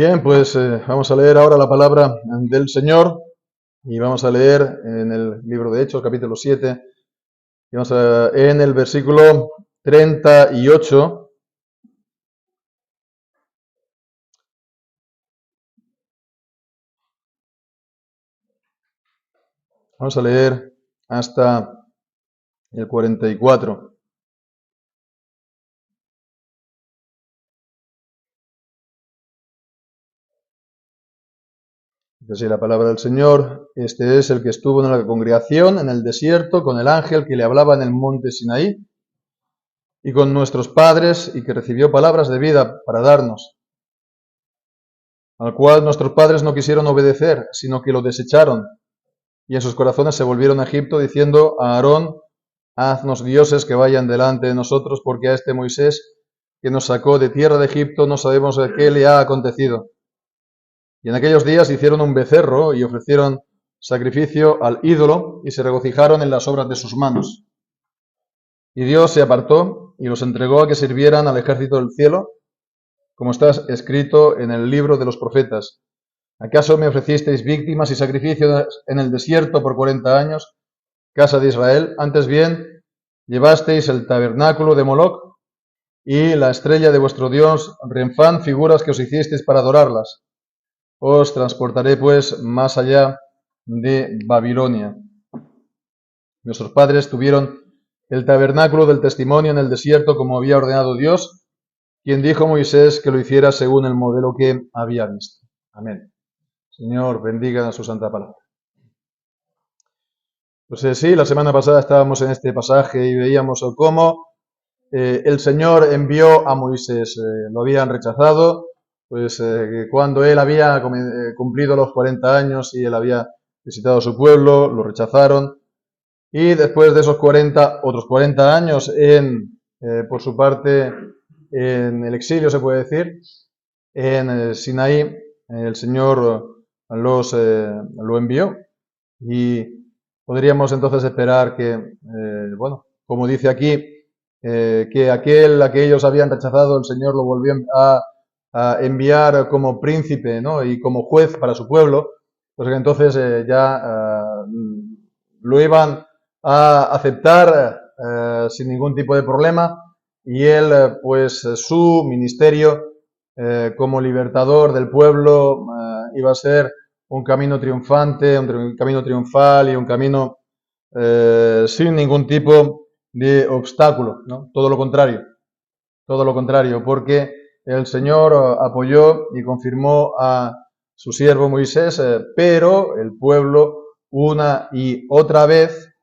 Bien, pues vamos a leer ahora la palabra del Señor y vamos a leer en el libro de Hechos, capítulo 7, y en el versículo 38. Vamos a leer hasta el 44. Dice así la palabra del Señor: Este es el que estuvo en la congregación en el desierto con el ángel que le hablaba en el monte Sinaí y con nuestros padres, y que recibió palabras de vida para darnos, al cual nuestros padres no quisieron obedecer, sino que lo desecharon, y en sus corazones se volvieron a Egipto, diciendo a Aarón: haznos dioses que vayan delante de nosotros, porque a este Moisés, que nos sacó de tierra de Egipto, no sabemos qué le ha acontecido. Y en aquellos días hicieron un becerro y ofrecieron sacrificio al ídolo, y se regocijaron en las obras de sus manos. Y Dios se apartó y los entregó a que sirvieran al ejército del cielo, como está escrito en el libro de los profetas: ¿acaso me ofrecisteis víctimas y sacrificios en el desierto por 40 años, casa de Israel? Antes bien, llevasteis el tabernáculo de Moloc y la estrella de vuestro dios Renfán, figuras que os hicisteis para adorarlas. Os transportaré pues más allá de Babilonia. Nuestros padres tuvieron el tabernáculo del testimonio en el desierto, como había ordenado Dios, quien dijo a Moisés que lo hiciera según el modelo que había visto. Amén. Señor, bendiga su santa palabra. Pues sí, la semana pasada estábamos en este pasaje y veíamos cómo el Señor envió a Moisés. Lo habían rechazado, pues cuando él había cumplido los 40 años y él había visitado a su pueblo, lo rechazaron. Y después de esos 40, otros 40 años por su parte, en el exilio, se puede decir, en Sinaí, el Señor lo envió. Y podríamos entonces esperar que, como dice aquí, que aquel a que ellos habían rechazado, el Señor lo volvió a enviar como príncipe, ¿no?, y como juez para su pueblo, pues que entonces lo iban a aceptar sin ningún tipo de problema, y él, pues su ministerio como libertador del pueblo iba a ser un camino triunfante, un camino triunfal y un camino sin ningún tipo de obstáculo, ¿no? Todo lo contrario, porque el Señor apoyó y confirmó a su siervo Moisés, pero el pueblo una y otra vez,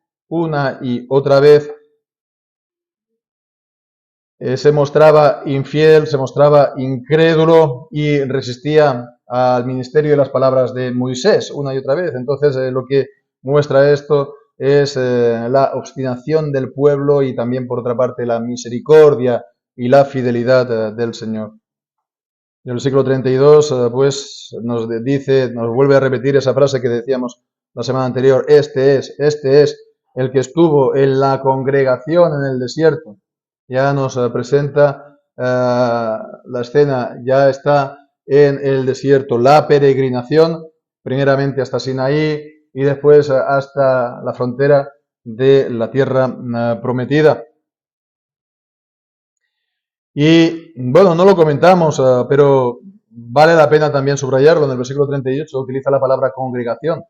se mostraba infiel, se mostraba incrédulo y resistía al ministerio y las palabras de Moisés una y otra vez. Entonces, lo que muestra esto es la obstinación del pueblo y también, por otra parte, la misericordia y la fidelidad del Señor. En el versículo 32, pues nos vuelve a repetir esa frase que decíamos la semana anterior: este es el que estuvo en la congregación en el desierto. Ya nos presenta la escena, ya está en el desierto, la peregrinación, primeramente hasta Sinaí y después hasta la frontera de la tierra prometida. Y bueno, no lo comentamos, pero vale la pena también subrayarlo. En el versículo 38 utiliza la palabra congregación.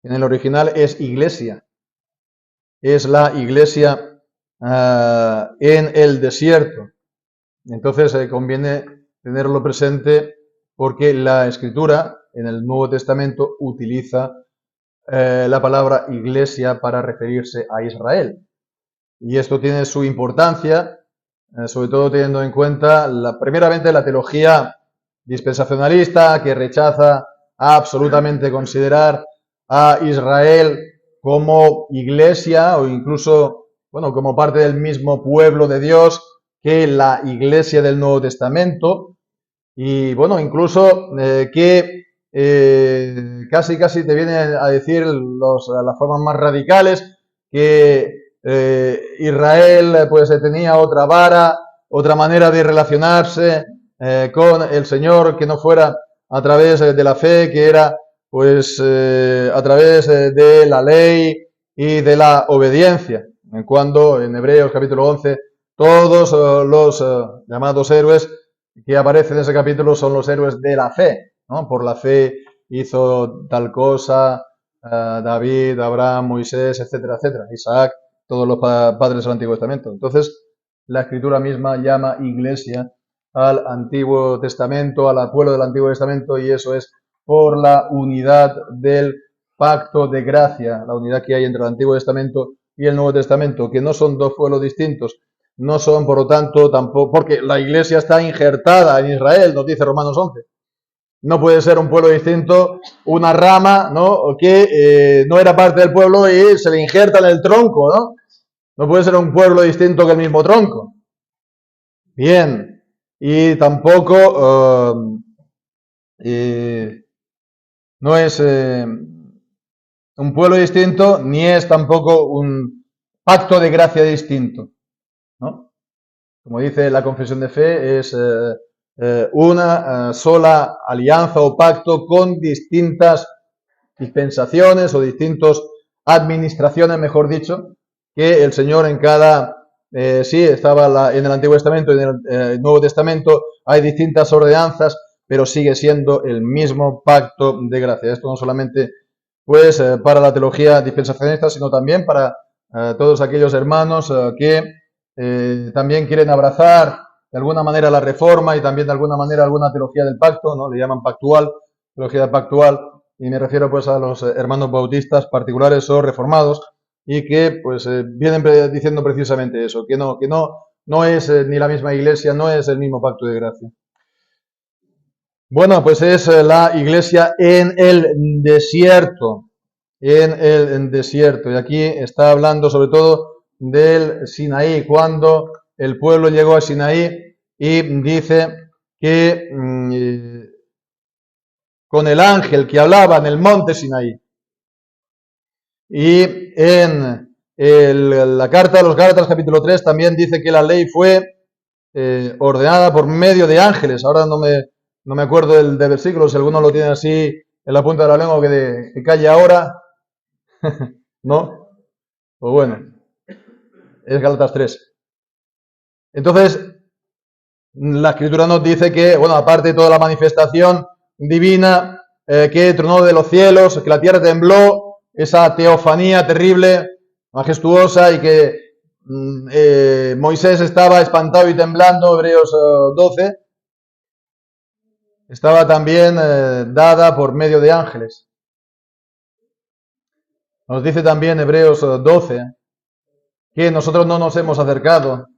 En el original es iglesia. Es la iglesia en el desierto. Entonces conviene tenerlo presente porque la Escritura en el Nuevo Testamento utiliza la palabra iglesia para referirse a Israel. Y esto tiene su importancia, sobre todo teniendo en cuenta primeramente la teología dispensacionalista, que rechaza absolutamente considerar a Israel como iglesia o incluso, como parte del mismo pueblo de Dios que la iglesia del Nuevo Testamento. Y incluso que casi te vienen a decir las formas más radicales que Israel pues tenía otra vara, otra manera de relacionarse con el Señor, que no fuera a través de la fe, que era pues a través de la ley y de la obediencia. Cuando en Hebreos capítulo 11 todos los llamados héroes que aparecen en ese capítulo son los héroes de la fe, ¿no? Por la fe hizo tal cosa David, Abraham, Moisés, etcétera, etcétera, Isaac, todos los padres del Antiguo Testamento. Entonces, la Escritura misma llama iglesia al Antiguo Testamento, al pueblo del Antiguo Testamento, y eso es por la unidad del pacto de gracia, la unidad que hay entre el Antiguo Testamento y el Nuevo Testamento, que no son dos pueblos distintos, no son, por lo tanto, tampoco, porque la iglesia está injertada en Israel, nos dice Romanos 11. No puede ser un pueblo distinto, una rama, ¿no? Que no era parte del pueblo y se le injerta en el tronco, ¿no? No puede ser un pueblo distinto que el mismo tronco. Bien, y tampoco no es un pueblo distinto, ni es tampoco un pacto de gracia distinto, ¿no? Como dice la confesión de fe, es una sola alianza o pacto con distintas dispensaciones o distintas administraciones, mejor dicho, que el Señor en cada... sí, estaba en el Antiguo Testamento y en el Nuevo Testamento hay distintas ordenanzas, pero sigue siendo el mismo pacto de gracia. Esto no solamente pues para la teología dispensacionista, sino también para todos aquellos hermanos que también quieren abrazar de alguna manera la reforma y también de alguna manera alguna teología del pacto, ¿no? Le llaman pactual, teología pactual, y me refiero pues a los hermanos bautistas particulares o reformados, y que pues vienen diciendo precisamente eso, que no es ni la misma iglesia, no es el mismo pacto de gracia. Bueno, pues es la iglesia en el desierto, y aquí está hablando sobre todo del Sinaí, cuando el pueblo llegó a Sinaí y dice que con el ángel que hablaba en el monte Sinaí. Y en la carta de los Gálatas capítulo 3 también dice que la ley fue ordenada por medio de ángeles. Ahora no me acuerdo del versículo, si alguno lo tiene así en la punta de la lengua que calle ahora. ¿No? Pues bueno, es Gálatas 3. Entonces, la Escritura nos dice que, bueno, aparte de toda la manifestación divina que tronó de los cielos, que la tierra tembló, esa teofanía terrible, majestuosa, y que Moisés estaba espantado y temblando, Hebreos 12, estaba también dada por medio de ángeles. Nos dice también Hebreos 12 que nosotros no nos hemos acercado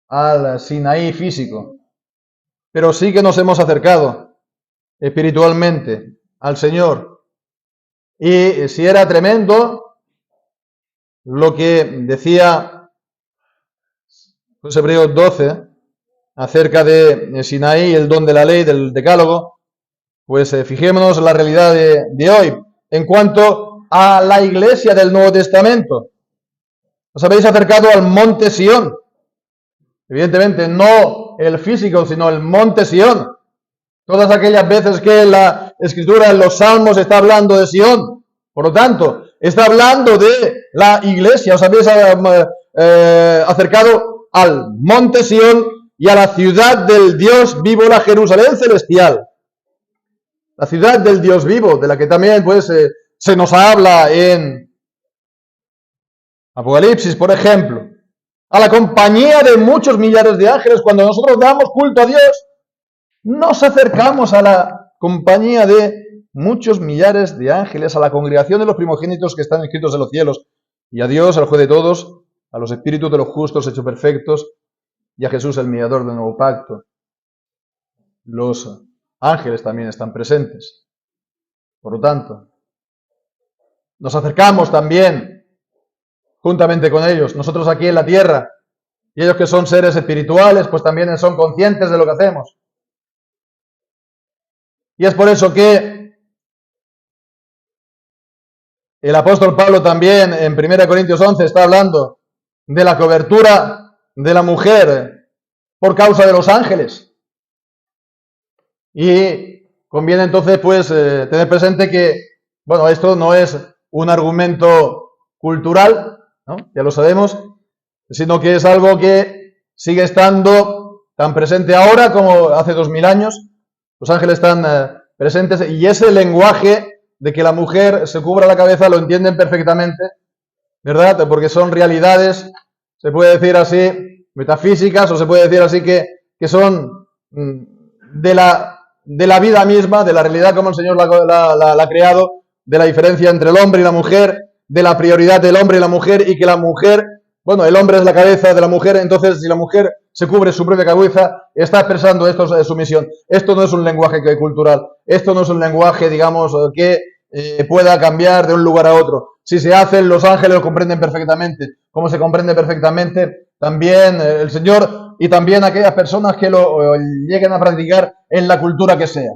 al Sinaí físico, pero sí que nos hemos acercado espiritualmente al Señor. Y si era tremendo lo que decía pues, Hebreos 12 acerca de Sinaí, el don de la ley, del decálogo, pues fijémonos en la realidad de hoy. En cuanto a la iglesia del Nuevo Testamento, os habéis acercado al monte Sión. Evidentemente no el físico, sino el monte Sión. Todas aquellas veces que la Escritura en los Salmos está hablando de Sión. Por lo tanto, está hablando de la iglesia. Os habéis acercado al monte Sión y a la ciudad del Dios vivo, la Jerusalén celestial. La ciudad del Dios vivo, de la que también pues se nos habla en Apocalipsis, por ejemplo. A la compañía de muchos millares de ángeles. Cuando nosotros damos culto a Dios, nos acercamos a la compañía de muchos millares de ángeles, a la congregación de los primogénitos que están inscritos en los cielos, y a Dios, al juez de todos, a los espíritus de los justos hechos perfectos, y a Jesús, el mediador del nuevo pacto. Los ángeles también están presentes. Por lo tanto, nos acercamos también juntamente con ellos, nosotros aquí en la tierra, y ellos que son seres espirituales, pues también son conscientes de lo que hacemos. Y es por eso que el apóstol Pablo también en 1 Corintios 11 está hablando de la cobertura de la mujer por causa de los ángeles. Y conviene entonces pues tener presente que, bueno, esto no es un argumento cultural, ¿no? Ya lo sabemos, sino que es algo que sigue estando tan presente ahora como hace 2000 años. Los ángeles están presentes y ese lenguaje de que la mujer se cubra la cabeza lo entienden perfectamente, ¿verdad? Porque son realidades, se puede decir así, metafísicas, o se puede decir así que son de la vida misma, de la realidad como el Señor la ha creado, de la diferencia entre el hombre y la mujer, de la prioridad del hombre y la mujer, y que la mujer, bueno, el hombre es la cabeza de la mujer, entonces si la mujer se cubre su propia cabeza, está expresando esto de su misión. Esto no es un lenguaje cultural, esto no es un lenguaje, digamos, que pueda cambiar de un lugar a otro. Si se hace, los ángeles lo comprenden perfectamente. Como se comprende perfectamente también el Señor y también aquellas personas que lo lleguen a practicar en la cultura que sea.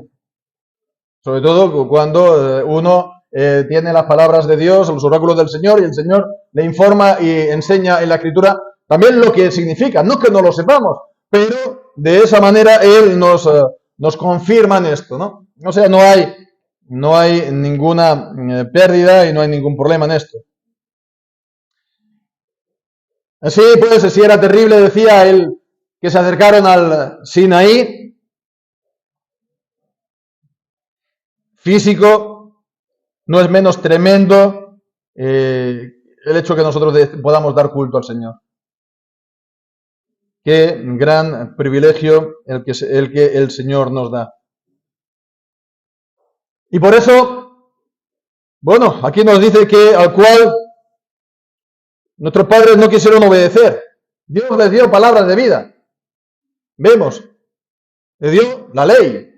Sobre todo cuando uno tiene las palabras de Dios, los oráculos del Señor, y el Señor le informa y enseña en la Escritura también lo que significa. No que no lo sepamos, pero de esa manera Él nos confirma en esto, ¿no? O sea, no hay ninguna pérdida y no hay ningún problema en esto. Así pues, si era terrible, decía él, que se acercaron al Sinaí, físico, no es menos tremendo el hecho que nosotros podamos dar culto al Señor. Qué gran privilegio el que el Señor nos da. Y por eso, bueno, aquí nos dice que al cual nuestros padres no quisieron obedecer. Dios les dio palabras de vida. Vemos, le dio la ley.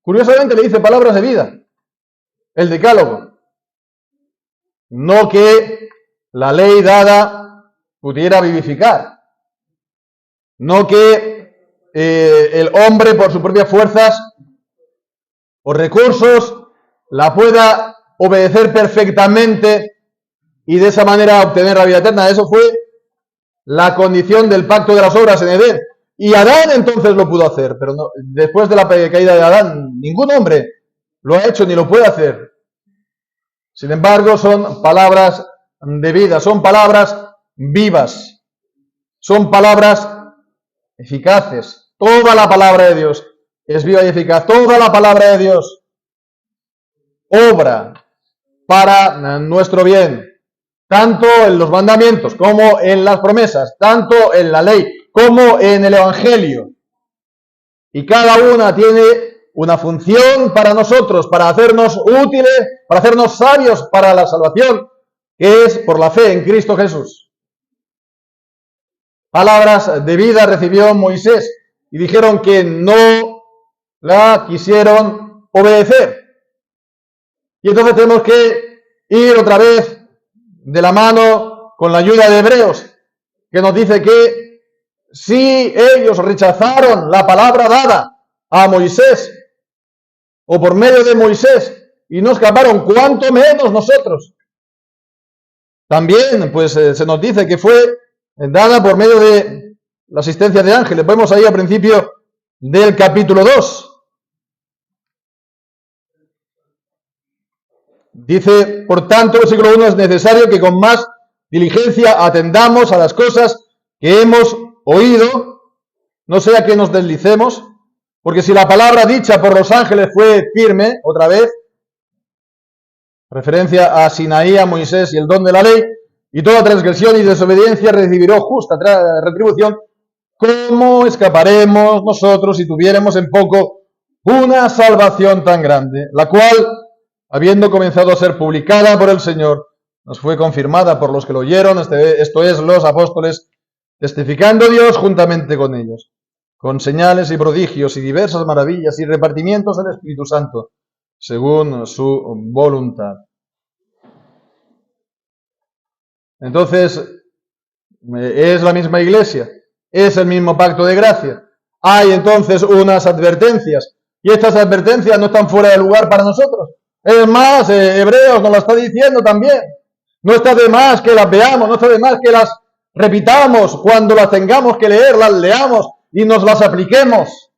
Curiosamente le dice palabras de vida. El decálogo. No que la ley dada pudiera vivificar. No que el hombre por sus propias fuerzas o recursos la pueda obedecer perfectamente y de esa manera obtener la vida eterna. Eso fue la condición del pacto de las obras en Edén. Y Adán entonces lo pudo hacer, pero no, después de la caída de Adán, ningún hombre lo ha hecho ni lo puede hacer. Sin embargo, son palabras de vida, son palabras vivas, son palabras eficaces. Toda la palabra de Dios es viva y eficaz. Toda la palabra de Dios obra para nuestro bien, tanto en los mandamientos como en las promesas, tanto en la ley como en el Evangelio. Y cada una tiene una función para nosotros, para hacernos útiles, para hacernos sabios para la salvación, que es por la fe en Cristo Jesús. Palabras de vida recibió Moisés y dijeron que no la quisieron obedecer. Y entonces tenemos que ir otra vez de la mano con la ayuda de Hebreos, que nos dice que si ellos rechazaron la palabra dada a Moisés, o por medio de Moisés, y no escaparon, cuánto menos nosotros. También, pues, se nos dice que fue dada por medio de la asistencia de ángeles. Vemos ahí al principio del capítulo 2. Dice, por tanto, versículo 1, es necesario que con más diligencia atendamos a las cosas que hemos oído, no sea que nos deslicemos, porque si la palabra dicha por los ángeles fue firme, otra vez, referencia a Sinaí, a Moisés y el don de la ley, y toda transgresión y desobediencia recibirá justa retribución, ¿cómo escaparemos nosotros si tuviéramos en poco una salvación tan grande, la cual, habiendo comenzado a ser publicada por el Señor, nos fue confirmada por los que lo oyeron, esto es, los apóstoles, testificando Dios juntamente con ellos, con señales y prodigios y diversas maravillas y repartimientos del Espíritu Santo, según su voluntad. Entonces, es la misma iglesia, es el mismo pacto de gracia. Hay entonces unas advertencias, y estas advertencias no están fuera de lugar para nosotros. Es más, Hebreos nos lo está diciendo también. No está de más que las veamos, no está de más que las repitamos cuando las tengamos que leer, las leamos y nos las apliquemos.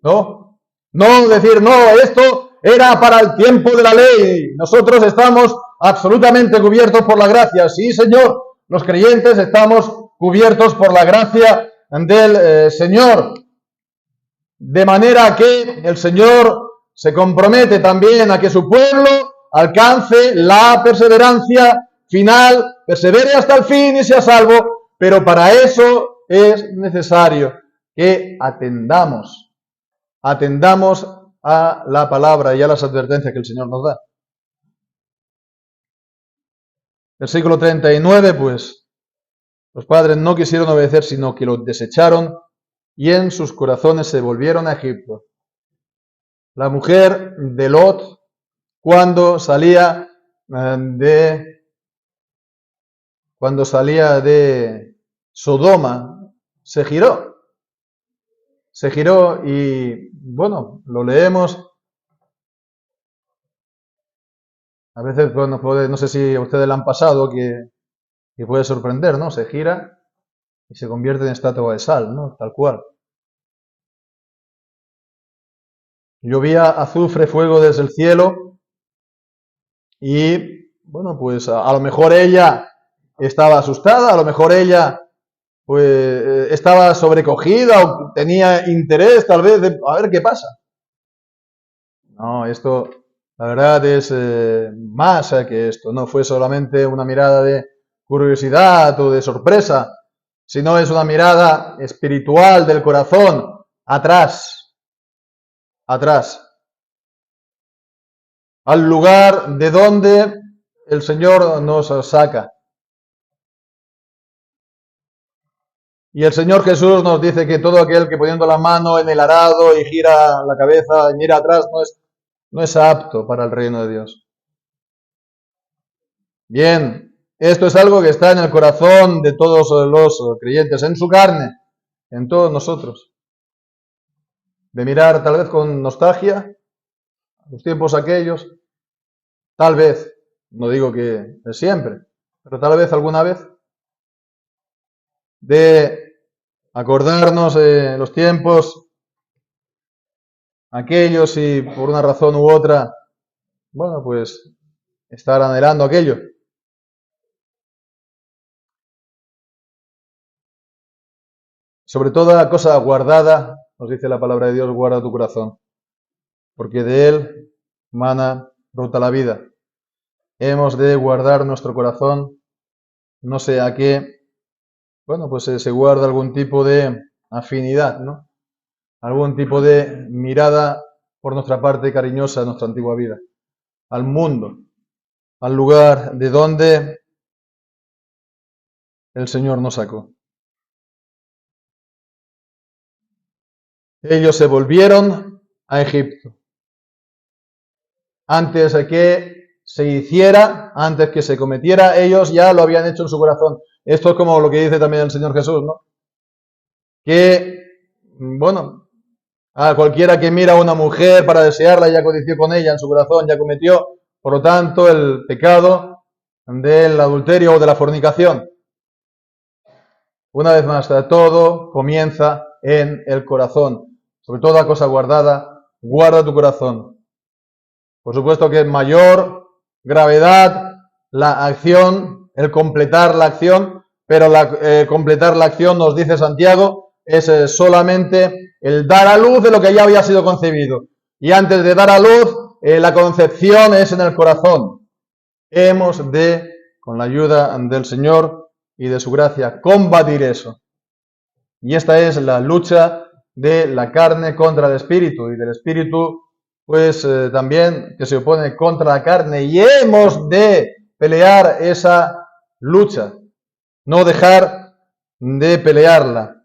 ¿no? No decir, no, esto era para el tiempo de la ley. Nosotros estamos absolutamente cubiertos por la gracia. Sí, Señor, los creyentes estamos cubiertos por la gracia del Señor. De manera que el Señor se compromete también a que su pueblo alcance la perseverancia final, persevere hasta el fin y sea salvo, pero para eso es necesario que atendamos a la palabra y a las advertencias que el Señor nos da. Versículo 39, pues, los padres no quisieron obedecer, sino que lo desecharon y en sus corazones se volvieron a Egipto. La mujer de Lot, cuando salía de Sodoma, se giró y, bueno, lo leemos. A veces, bueno, no sé si a ustedes le han pasado que puede sorprender, ¿no? Se gira y se convierte en estatua de sal, ¿no? Tal cual. Llovía azufre, fuego desde el cielo y, bueno, pues a lo mejor ella estaba asustada, a lo mejor ella pues estaba sobrecogida o tenía interés tal vez de a ver qué pasa. No, esto la verdad es más que esto. No fue solamente una mirada de curiosidad o de sorpresa, sino es una mirada espiritual del corazón, atrás, al lugar de donde el Señor nos saca. Y el Señor Jesús nos dice que todo aquel que poniendo la mano en el arado y gira la cabeza y mira atrás no es apto para el reino de Dios. Bien, esto es algo que está en el corazón de todos los creyentes, en su carne, en todos nosotros. De mirar tal vez con nostalgia los tiempos aquellos, tal vez, no digo que siempre, pero tal vez alguna vez, de acordarnos de los tiempos aquellos y por una razón u otra, bueno, pues estar anhelando aquello. Sobre toda cosa guardada, nos dice la palabra de Dios, guarda tu corazón, porque de él brota la vida. Hemos de guardar nuestro corazón, no sea que, bueno, pues se guarda algún tipo de afinidad, ¿no? Algún tipo de mirada por nuestra parte cariñosa a nuestra antigua vida, al mundo, al lugar de donde el Señor nos sacó. Ellos se volvieron a Egipto. Antes de que se hiciera, antes que se cometiera, ellos ya lo habían hecho en su corazón. Esto es como lo que dice también el Señor Jesús, ¿no? Que, bueno, a cualquiera que mira a una mujer para desearla ya codició con ella en su corazón, ya cometió, por lo tanto, el pecado del adulterio o de la fornicación. Una vez más, todo comienza en el corazón. Sobre toda cosa guardada, guarda tu corazón. Por supuesto que es mayor gravedad la acción, el completar la acción, pero completar la acción, nos dice Santiago, es solamente el dar a luz de lo que ya había sido concebido. Y antes de dar a luz, la concepción es en el corazón. Hemos de, con la ayuda del Señor y de su gracia, combatir eso. Y esta es la lucha de la carne contra el espíritu y del espíritu pues también que se opone contra la carne, y hemos de pelear esa lucha, no dejar de pelearla,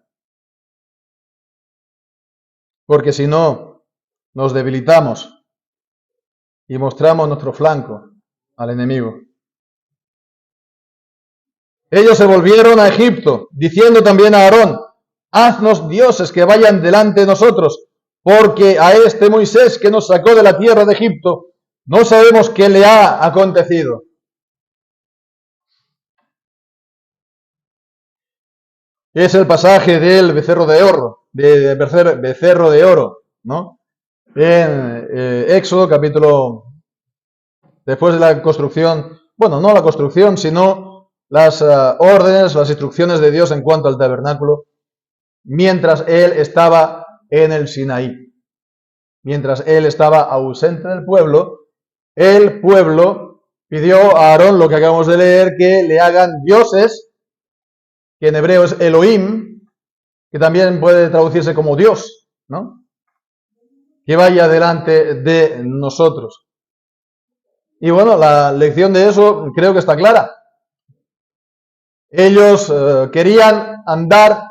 porque si no nos debilitamos y mostramos nuestro flanco al enemigo. Ellos se volvieron a Egipto, diciendo también a Aarón: haznos dioses que vayan delante de nosotros, porque a este Moisés que nos sacó de la tierra de Egipto, no sabemos qué le ha acontecido. Es el pasaje del becerro de oro, becerro de oro. ¿no? En Éxodo, capítulo, después de la construcción, bueno, no la construcción, sino las órdenes, las instrucciones de Dios en cuanto al tabernáculo, mientras él estaba en el Sinaí. Mientras él estaba ausente del pueblo, el pueblo pidió a Aarón, lo que acabamos de leer, que le hagan dioses, que en hebreo es Elohim, que también puede traducirse como Dios, ¿no? Que vaya delante de nosotros. Y bueno, la lección de eso creo que está clara. Ellos querían andar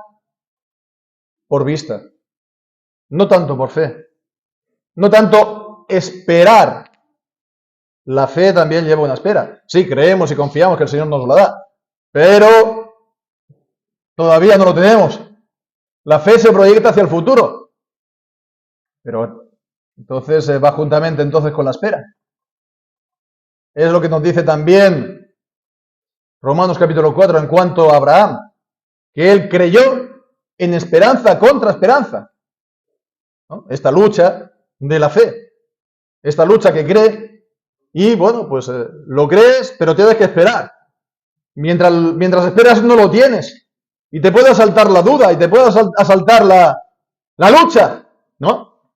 por vista, no tanto por fe, no tanto esperar. La fe también lleva una espera. Sí, creemos y confiamos que el Señor nos lo da, pero todavía no lo tenemos. La fe se proyecta hacia el futuro, pero entonces va juntamente entonces con la espera. Es lo que nos dice también Romanos capítulo 4 en cuanto a Abraham, que él creyó en esperanza contra esperanza, ¿no? Esta lucha de la fe, esta lucha que cree y bueno, pues lo crees, pero tienes que esperar. Mientras esperas no lo tienes y te puede asaltar la duda y te puede asaltar la lucha, ¿no?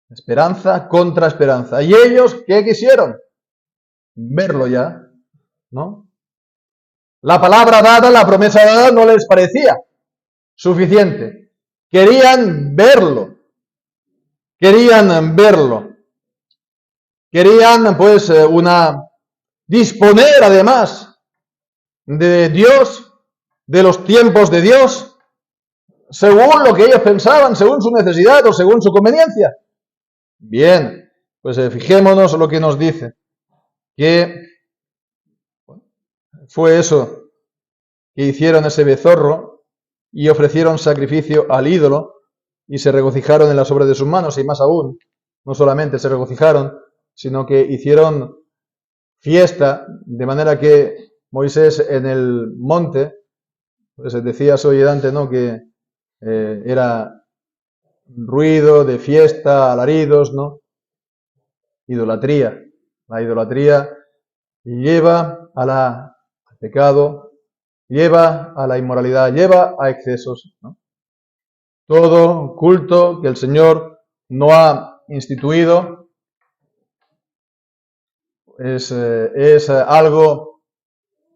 Esperanza contra esperanza. ¿Y ellos qué quisieron? Verlo ya, ¿no? La palabra dada, la promesa dada no les parecía suficiente. Querían verlo. Querían verlo. Querían, pues, disponer además de Dios, de los tiempos de Dios, según lo que ellos pensaban, según su necesidad o según su conveniencia. Bien, pues fijémonos lo que nos dice. Que fue eso, que hicieron ese becerro y ofrecieron sacrificio al ídolo y se regocijaron en las obras de sus manos, y más aún, no solamente se regocijaron, sino que hicieron fiesta, de manera que Moisés en el monte, pues decía Soyedante, ¿no?, que era ruido de fiesta, alaridos, ¿no? Idolatría. La idolatría lleva al pecado, lleva a la inmoralidad, lleva a excesos, ¿no? Todo culto que el Señor no ha instituido es algo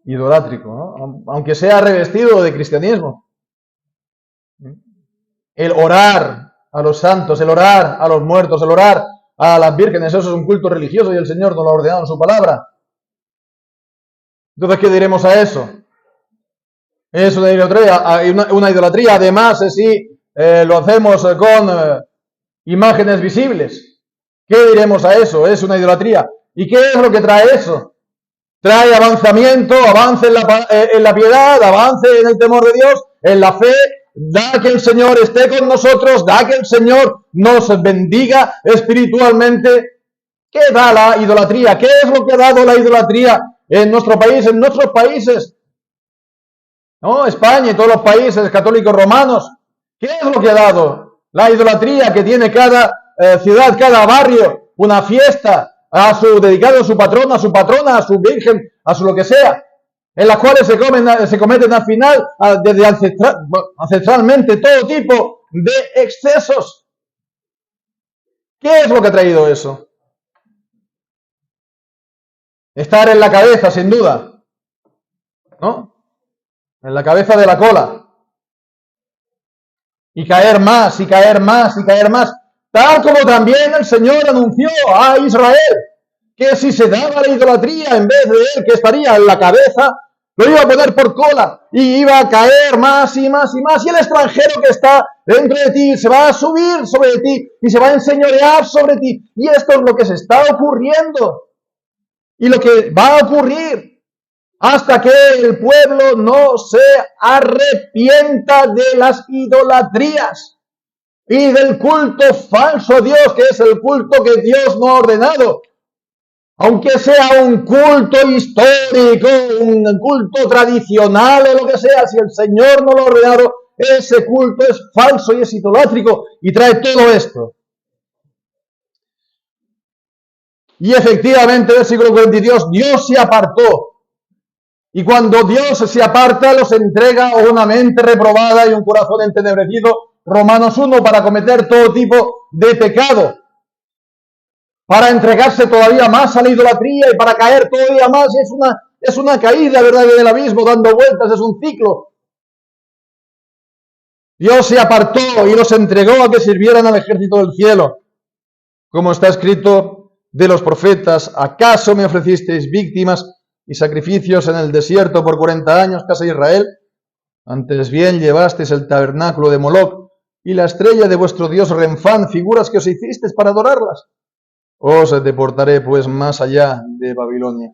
idolátrico, ¿no? Aunque sea revestido de cristianismo. El orar a los santos, el orar a los muertos, el orar a las vírgenes, eso es un culto religioso y el Señor nos lo ha ordenado en su palabra. Entonces, ¿qué diremos a eso? Es una idolatría, además, si lo hacemos con imágenes visibles. ¿Qué diremos a eso? Es una idolatría. ¿Y qué es lo que trae eso? Trae avanzamiento, avance en la piedad, avance en el temor de Dios, en la fe. Da que el Señor esté con nosotros, da que el Señor nos bendiga espiritualmente. ¿Qué da la idolatría? ¿Qué es lo que ha dado la idolatría en nuestro país, en nuestros países? ¿No? España y todos los países católicos romanos. ¿Qué es lo que ha dado? La idolatría que tiene cada ciudad, cada barrio, una fiesta dedicado a su patrona, a su virgen, a su lo que sea, en las cuales se cometen al final, desde ancestralmente, todo tipo de excesos. ¿Qué es lo que ha traído eso? Estar en la cabeza, sin duda, ¿no? En la cabeza de la cola. Y caer más, y caer más, y caer más. Tal como también el Señor anunció a Israel, que si se daba la idolatría, en vez de él que estaría en la cabeza, lo iba a poner por cola, y iba a caer más y más y más, y el extranjero que está dentro de ti se va a subir sobre ti, y se va a enseñorear sobre ti. Y esto es lo que se está ocurriendo, y lo que va a ocurrir, hasta que el pueblo no se arrepienta de las idolatrías y del culto falso a Dios, que es el culto que Dios no ha ordenado. Aunque sea un culto histórico, un culto tradicional o lo que sea, si el Señor no lo ha ordenado, ese culto es falso y es idolátrico y trae todo esto. Y efectivamente, versículo 42, Dios se apartó. Y cuando Dios se aparta, los entrega a una mente reprobada y un corazón entenebrecido, Romanos 1, para cometer todo tipo de pecado, para entregarse todavía más a la idolatría y para caer todavía más. Es una caída, ¿verdad?, del abismo, dando vueltas, es un ciclo. Dios se apartó y los entregó a que sirvieran al ejército del cielo. Como está escrito de los profetas, ¿acaso me ofrecisteis víctimas y sacrificios en el desierto por 40 años, casa de Israel? Antes bien llevasteis el tabernáculo de Moloc y la estrella de vuestro dios Renfán, figuras que os hicisteis para adorarlas. Os deportaré pues más allá de Babilonia.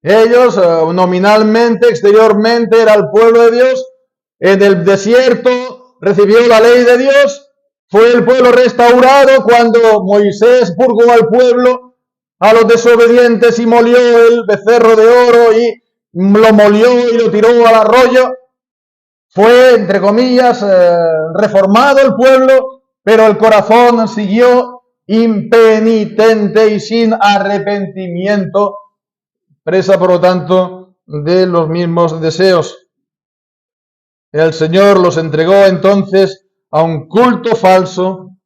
Ellos nominalmente, exteriormente, era el pueblo de Dios. En el desierto recibió la ley de Dios. Fue el pueblo restaurado cuando Moisés purgó al pueblo, a los desobedientes, y molió el becerro de oro y lo molió y lo tiró al arroyo. Fue, entre comillas, reformado el pueblo, pero el corazón siguió impenitente y sin arrepentimiento, presa por lo tanto de los mismos deseos. El Señor los entregó entonces a un culto falso.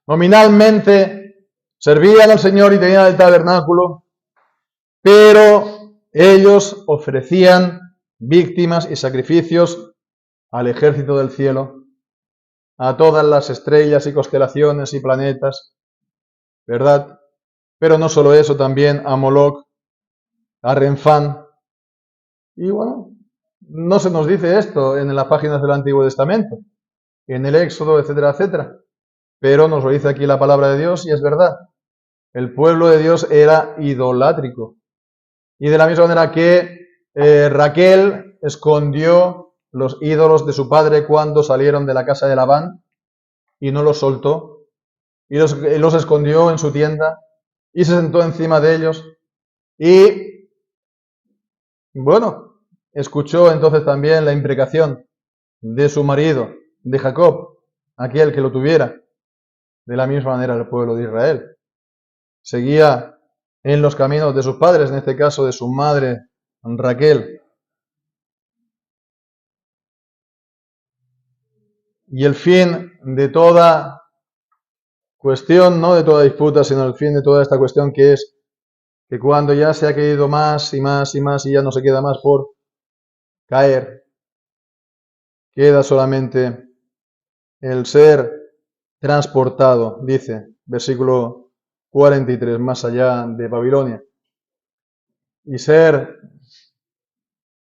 Nominalmente servían al Señor y tenían el tabernáculo, pero ellos ofrecían víctimas y sacrificios al ejército del cielo, a todas las estrellas y constelaciones y planetas, ¿verdad? Pero no solo eso, también a Moloc, a Renfán. Y bueno, no se nos dice esto en las páginas del Antiguo Testamento, en el Éxodo, etcétera, etcétera. Pero nos lo dice aquí la palabra de Dios y es verdad. El pueblo de Dios era idolátrico. Y de la misma manera que Raquel escondió los ídolos de su padre cuando salieron de la casa de Labán y no los soltó y los escondió en su tienda y se sentó encima de ellos y bueno, escuchó entonces también la imprecación de su marido, de Jacob, aquel que lo tuviera. De la misma manera el pueblo de Israel seguía en los caminos de sus padres, en este caso de su madre Raquel. Y el fin de toda cuestión, no de toda disputa, sino el fin de toda esta cuestión, que es que cuando ya se ha querido más y más y más y ya no se queda más por caer, queda solamente el ser transportado, dice, versículo 43, más allá de Babilonia, y ser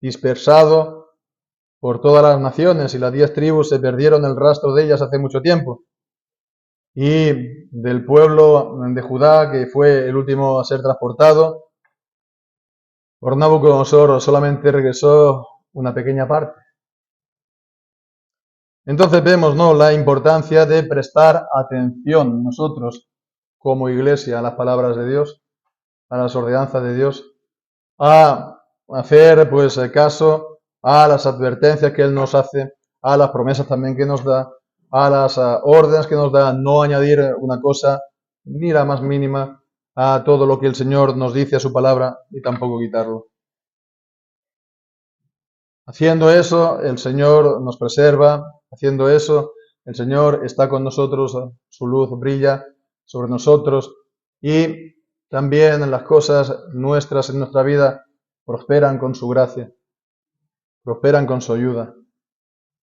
dispersado por todas las naciones, y las 10 tribus se perdieron el rastro de ellas hace mucho tiempo. Y del pueblo de Judá, que fue el último a ser transportado, por Nabucodonosor solamente regresó una pequeña parte. Entonces vemos, ¿no?, la importancia de prestar atención nosotros como iglesia a las palabras de Dios, a las ordenanzas de Dios, a hacer pues caso a las advertencias que Él nos hace, a las promesas también que nos da, a las órdenes que nos da, no añadir una cosa ni la más mínima a todo lo que el Señor nos dice a su palabra y tampoco quitarlo. Haciendo eso, el Señor nos preserva. Haciendo eso, el Señor está con nosotros, su luz brilla sobre nosotros y también las cosas nuestras en nuestra vida prosperan con su gracia, prosperan con su ayuda.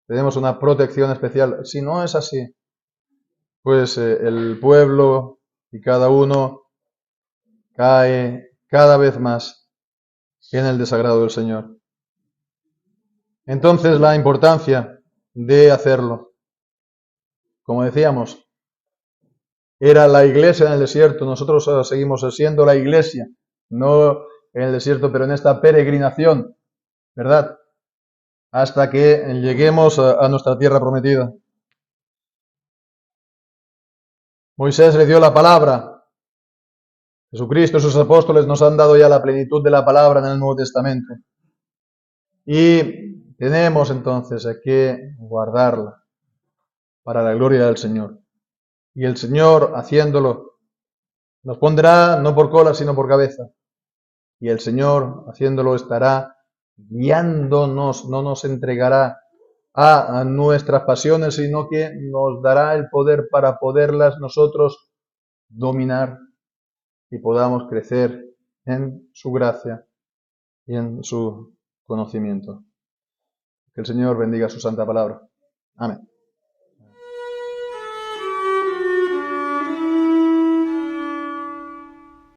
Tenemos una protección especial. Si no es así, pues el pueblo y cada uno cae cada vez más en el desagrado del Señor. Entonces la importancia de hacerlo. Como decíamos, era la iglesia en el desierto. Nosotros seguimos siendo la iglesia, no en el desierto, pero en esta peregrinación, ¿verdad? Hasta que lleguemos a nuestra tierra prometida. Moisés le dio la palabra. Jesucristo y sus apóstoles nos han dado ya la plenitud de la palabra en el Nuevo Testamento. Y tenemos entonces que guardarla para la gloria del Señor. Y el Señor, haciéndolo, Nos pondrá no por cola, sino por cabeza. Y el Señor, haciéndolo, estará guiándonos, no nos entregará a nuestras pasiones, sino que nos dará el poder para poderlas nosotros dominar y podamos crecer en su gracia y en su conocimiento. Que el Señor bendiga su santa palabra. Amén.